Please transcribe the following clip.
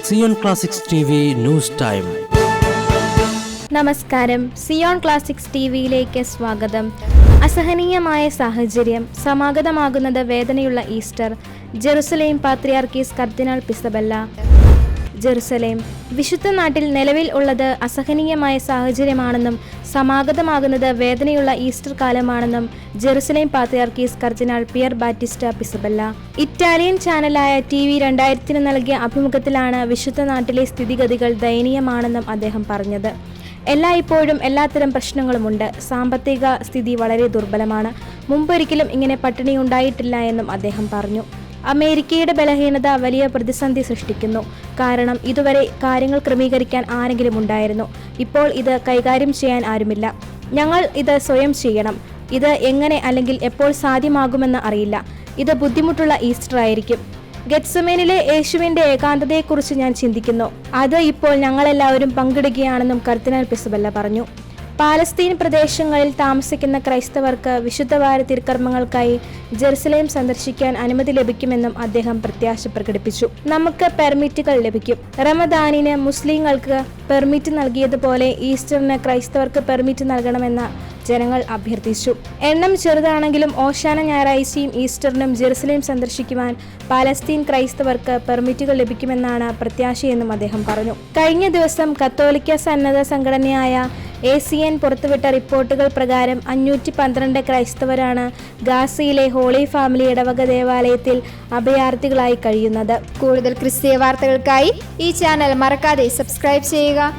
Zion classics TV news time. നമസ്കാരം, Zion classics TVയിലേക്ക് സ്വാഗതം. അസഹനീയമായ സാഹചര്യം, സമാഗതമാകുന്നത് വേദനയുള്ള ഈസ്റ്റർ. ജെറുസലേം പാത്രിയാർക്കീസ് കർദിനാൾ പിസബെല്ല. ജെറുസലേം വിശുദ്ധ നാട്ടിൽ നിലവിൽ ഉള്ളത് അസഹനീയമായ സാഹചര്യമാണെന്നും സമാഗതമാകുന്നത് വേദനയുള്ള ഈസ്റ്റർ കാലമാണെന്നും ജെറുസലേം പാത്രിയാർക്കീസ് കർദിനാൾ പിയർ ബാറ്റിസ്റ്റ പിസബെല്ല ഇറ്റാലിയൻ ചാനലായ TV 2000 നൽകിയ അഭിമുഖത്തിലാണ് വിശുദ്ധ നാട്ടിലെ സ്ഥിതിഗതികൾ ദയനീയമാണെന്നും അദ്ദേഹം പറഞ്ഞത്. എല്ലായ്പ്പോഴും എല്ലാത്തരം പ്രശ്നങ്ങളുമുണ്ട്. സാമ്പത്തിക സ്ഥിതി വളരെ ദുർബലമാണ്. മുമ്പൊരിക്കലും ഇങ്ങനെ പട്ടിണി ഉണ്ടായിട്ടില്ല എന്നും അദ്ദേഹം പറഞ്ഞു. അമേരിക്കയുടെ ബലഹീനത വലിയ പ്രതിസന്ധി സൃഷ്ടിക്കുന്നു. കാരണം ഇതുവരെ കാര്യങ്ങൾ ക്രമീകരിക്കാൻ ആരെങ്കിലും ഉണ്ടായിരുന്നു. ഇപ്പോൾ ഇത് കൈകാര്യം ചെയ്യാൻ ആരുമില്ല. ഞങ്ങൾ ഇത് സ്വയം ചെയ്യണം. ഇത് എങ്ങനെ അല്ലെങ്കിൽ എപ്പോൾ സാധ്യമാകുമെന്ന് അറിയില്ല. ഇത് ബുദ്ധിമുട്ടുള്ള ഈസ്റ്റർ ആയിരിക്കും. ഗെത്സമേനിലെ യേശുവിന്റെ ഏകാന്തതയെക്കുറിച്ച് ഞാൻ ചിന്തിക്കുന്നു. അത് ഇപ്പോൾ ഞങ്ങളെല്ലാവരും പങ്കിടുകയാണെന്നും കർദിനാൾ പിസബെല്ല പറഞ്ഞു. പാലസ്തീൻ പ്രദേശങ്ങളിൽ താമസിക്കുന്ന ക്രൈസ്തവർക്ക് വിശുദ്ധവാര തിരുക്കർമ്മങ്ങൾക്കായി ജെറുസലേം സന്ദർശിക്കാൻ അനുമതി ലഭിക്കുമെന്നും അദ്ദേഹം പ്രത്യാശ പ്രകടിപ്പിച്ചു. നമുക്ക് പെർമിറ്റുകൾ ലഭിക്കും. റമദാനിന് മുസ്ലിങ്ങൾക്ക് പെർമിറ്റ് നൽകിയതുപോലെ ഈസ്റ്ററിന് ക്രൈസ്തവർക്ക് പെർമിറ്റ് നൽകണമെന്ന് ജനങ്ങൾ അഭ്യർത്ഥിച്ചു. എണ്ണം ചെറുതാണെങ്കിലും ഓശാന ഞായറാഴ്ചയും ഈസ്റ്ററിനും ജെറുസലേം സന്ദർശിക്കുവാൻ പാലസ്തീൻ ക്രൈസ്തവർക്ക് പെർമിറ്റുകൾ ലഭിക്കുമെന്നാണ് പ്രത്യാശയെന്നും അദ്ദേഹം പറഞ്ഞു. കഴിഞ്ഞ ദിവസം കത്തോലിക്ക സന്നദ്ധ സംഘടനയായ ACN പുറത്തുവിട്ട റിപ്പോർട്ടുകൾ പ്രകാരം 512 ക്രൈസ്തവരാണ് ഗാസയിലെ ഹോളി ഫാമിലി ഇടവക ദേവാലയത്തിൽ അഭയാർത്ഥികളായി കഴിയുന്നത്. കൂടുതൽ ക്രിസ്തീയ വാർത്തകൾക്കായി ഈ ചാനൽ മറക്കാതെ സബ്സ്ക്രൈബ് ചെയ്യുക.